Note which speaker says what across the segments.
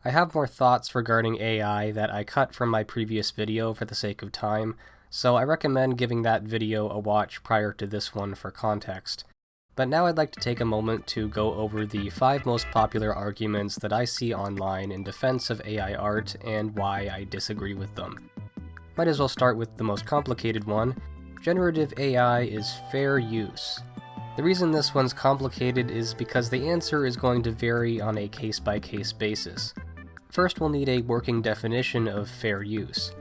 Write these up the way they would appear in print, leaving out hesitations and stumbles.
Speaker 1: I have more thoughts regarding AI that I cut from my previous video for the sake of time, so I recommend giving that video a watch prior to this one for context. But now I'd like to take a moment to go over the 5 most popular arguments that I see online in defense of AI art and why I disagree with them. Might as well start with the most complicated one. Generative AI is fair use. The reason this one's complicated is because the answer is going to vary on a case-by-case basis. First, we'll need a working definition of fair use.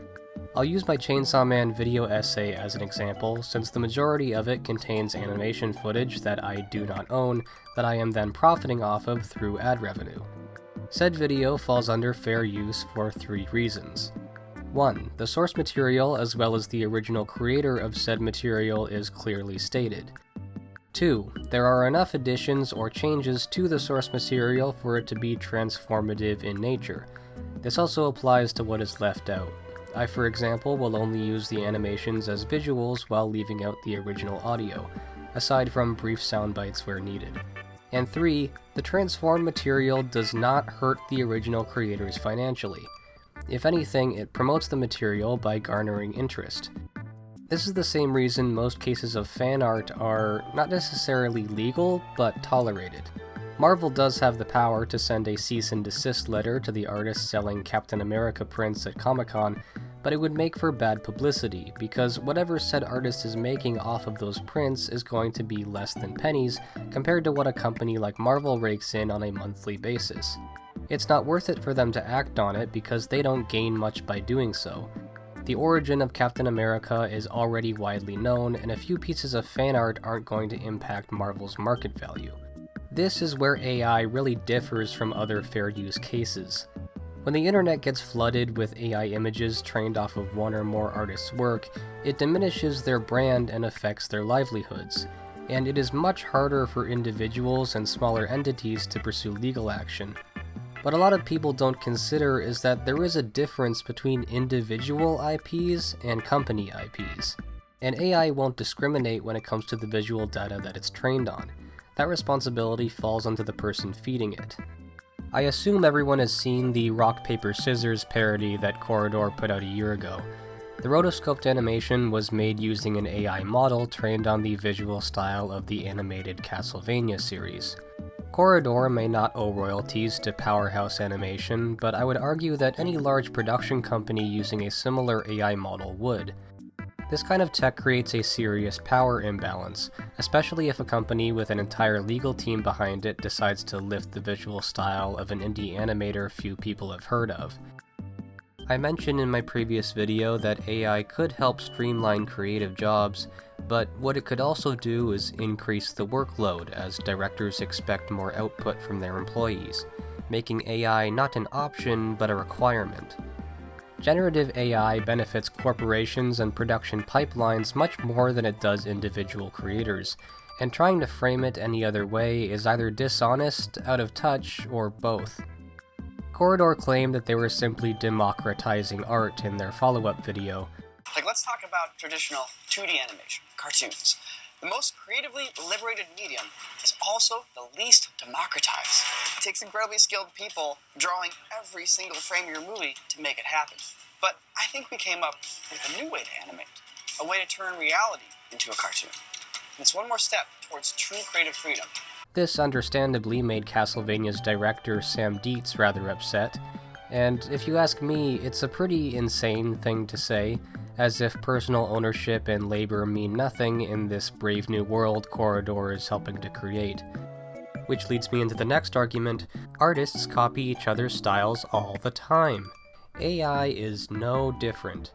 Speaker 1: I'll use my Chainsaw Man video essay as an example, since the majority of it contains animation footage that I do not own that I am then profiting off of through ad revenue. Said video falls under fair use for 3 reasons. 1. The source material as well as the original creator of said material is clearly stated. 2. There are enough additions or changes to the source material for it to be transformative in nature. This also applies to what is left out. I, for example, will only use the animations as visuals while leaving out the original audio, aside from brief sound bites where needed. And 3. The transformed material does not hurt the original creators financially. If anything, it promotes the material by garnering interest. This is the same reason most cases of fan art are not necessarily legal, but tolerated. Marvel does have the power to send a cease and desist letter to the artist selling Captain America prints at Comic-Con, but it would make for bad publicity, because whatever said artist is making off of those prints is going to be less than pennies compared to what a company like Marvel rakes in on a monthly basis. It's not worth it for them to act on it because they don't gain much by doing so. The origin of Captain America is already widely known, and a few pieces of fan art aren't going to impact Marvel's market value. This is where AI really differs from other fair use cases. When the internet gets flooded with AI images trained off of one or more artists' work, it diminishes their brand and affects their livelihoods, and it is much harder for individuals and smaller entities to pursue legal action. What a lot of people don't consider is that there is a difference between individual IPs and company IPs, and AI won't discriminate when it comes to the visual data that it's trained on. That responsibility falls onto the person feeding it. I assume everyone has seen the rock, paper, scissors parody that Corridor put out a year ago. The rotoscoped animation was made using an AI model trained on the visual style of the animated Castlevania series. Corridor may not owe royalties to Powerhouse Animation, but I would argue that any large production company using a similar AI model would. This kind of tech creates a serious power imbalance, especially if a company with an entire legal team behind it decides to lift the visual style of an indie animator few people have heard of. I mentioned in my previous video that AI could help streamline creative jobs, but what it could also do is increase the workload as directors expect more output from their employees, making AI not an option but a requirement. Generative AI benefits corporations and production pipelines much more than it does individual creators, and trying to frame it any other way is either dishonest, out of touch, or both. Corridor claimed that they were simply democratizing art in their follow-up video.
Speaker 2: Let's talk about traditional 2D animation, cartoons. The most creatively liberated medium is also the least democratized. It takes incredibly skilled people drawing every single frame of your movie to make it happen. But I think we came up with a new way to animate, a way to turn reality into a cartoon. And it's one more step towards true creative freedom.
Speaker 1: This understandably made Castlevania's director Sam Dietz rather upset, and if you ask me, it's a pretty insane thing to say, as if personal ownership and labor mean nothing in this brave new world Corridor is helping to create. Which leads me into the next argument: artists copy each other's styles all the time. AI is no different.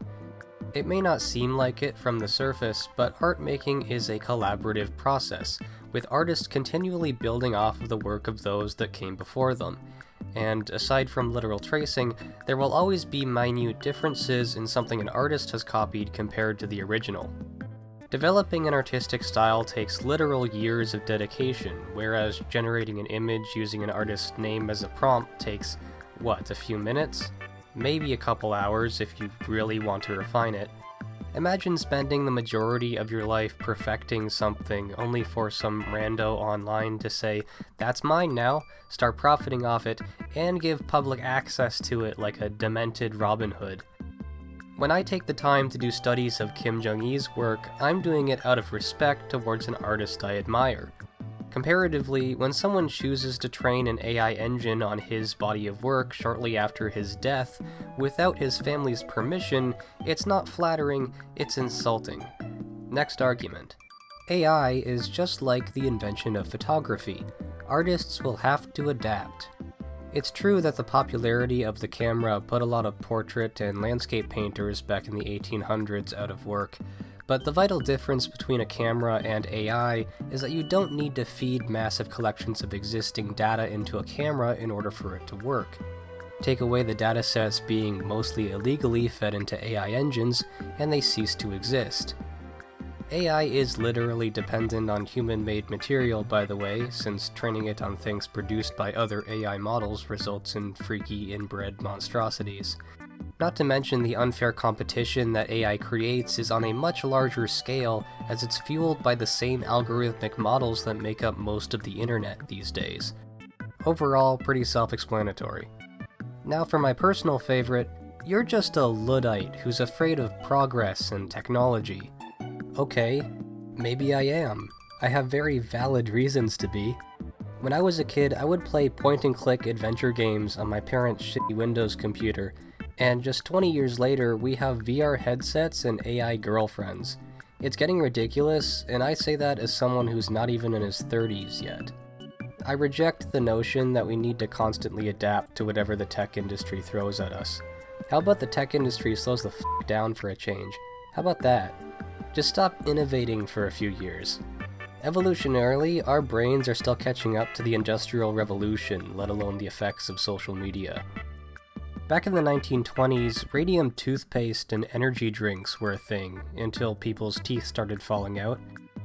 Speaker 1: It may not seem like it from the surface, but art making is a collaborative process, with artists continually building off of the work of those that came before them. And aside from literal tracing, there will always be minute differences in something an artist has copied compared to the original. Developing an artistic style takes literal years of dedication, whereas generating an image using an artist's name as a prompt takes, a few minutes? Maybe a couple hours if you really want to refine it. Imagine spending the majority of your life perfecting something only for some rando online to say, "That's mine now," start profiting off it, and give public access to it like a demented Robin Hood. When I take the time to do studies of Kim Jong-il's work, I'm doing it out of respect towards an artist I admire. Comparatively, when someone chooses to train an AI engine on his body of work shortly after his death, without his family's permission, it's not flattering, it's insulting. Next argument. AI is just like the invention of photography. Artists will have to adapt. It's true that the popularity of the camera put a lot of portrait and landscape painters back in the 1800s out of work, but the vital difference between a camera and AI is that you don't need to feed massive collections of existing data into a camera in order for it to work. Take away the datasets being mostly illegally fed into AI engines, and they cease to exist. AI is literally dependent on human-made material, by the way, since training it on things produced by other AI models results in freaky inbred monstrosities. Not to mention the unfair competition that AI creates is on a much larger scale, as it's fueled by the same algorithmic models that make up most of the internet these days. Overall, pretty self-explanatory. Now for my personal favorite, you're just a Luddite who's afraid of progress and technology. Okay, maybe I am. I have very valid reasons to be. When I was a kid, I would play point-and-click adventure games on my parents' shitty Windows computer, and just 20 years later, we have VR headsets and AI girlfriends. It's getting ridiculous, and I say that as someone who's not even in his 30s yet. I reject the notion that we need to constantly adapt to whatever the tech industry throws at us. How about the tech industry slows the f*** down for a change? How about that? Just stop innovating for a few years. Evolutionarily, our brains are still catching up to the Industrial Revolution, let alone the effects of social media. Back in the 1920s, radium toothpaste and energy drinks were a thing, until people's teeth started falling out.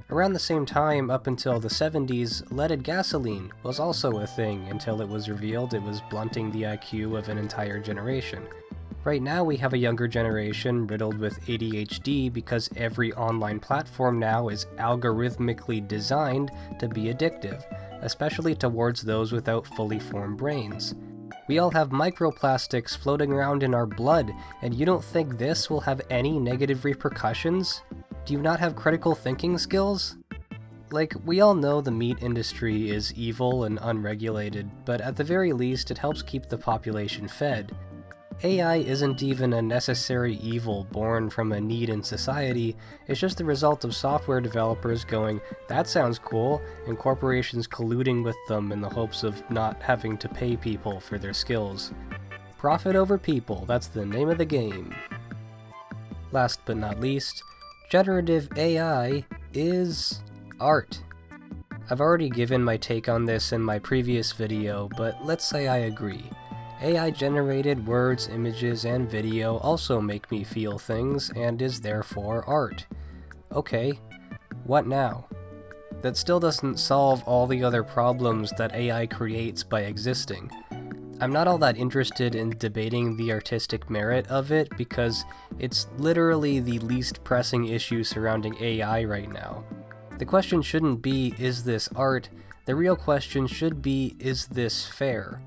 Speaker 1: Around the same time, up until the 70s, leaded gasoline was also a thing until it was revealed it was blunting the IQ of an entire generation. Right now we have a younger generation riddled with ADHD because every online platform now is algorithmically designed to be addictive, especially towards those without fully formed brains. We all have microplastics floating around in our blood, and you don't think this will have any negative repercussions? Do you not have critical thinking skills? Like, we all know the meat industry is evil and unregulated, but at the very least it helps keep the population fed. AI isn't even a necessary evil born from a need in society, it's just the result of software developers going, "That sounds cool," and corporations colluding with them in the hopes of not having to pay people for their skills. Profit over people, that's the name of the game. Last but not least, generative AI is art. I've already given my take on this in my previous video, but let's say I agree. AI-generated words, images, and video also make me feel things, and is therefore art. Okay, what now? That still doesn't solve all the other problems that AI creates by existing. I'm not all that interested in debating the artistic merit of it because it's literally the least pressing issue surrounding AI right now. The question shouldn't be, is this art? The real question should be, is this fair?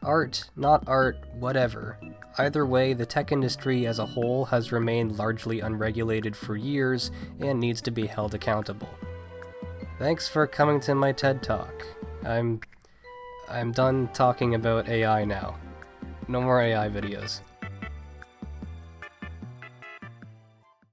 Speaker 1: Art, not art, whatever. Either way, the tech industry as a whole has remained largely unregulated for years and needs to be held accountable. Thanks for coming to my TED Talk. I'm done talking about AI now. No more AI videos.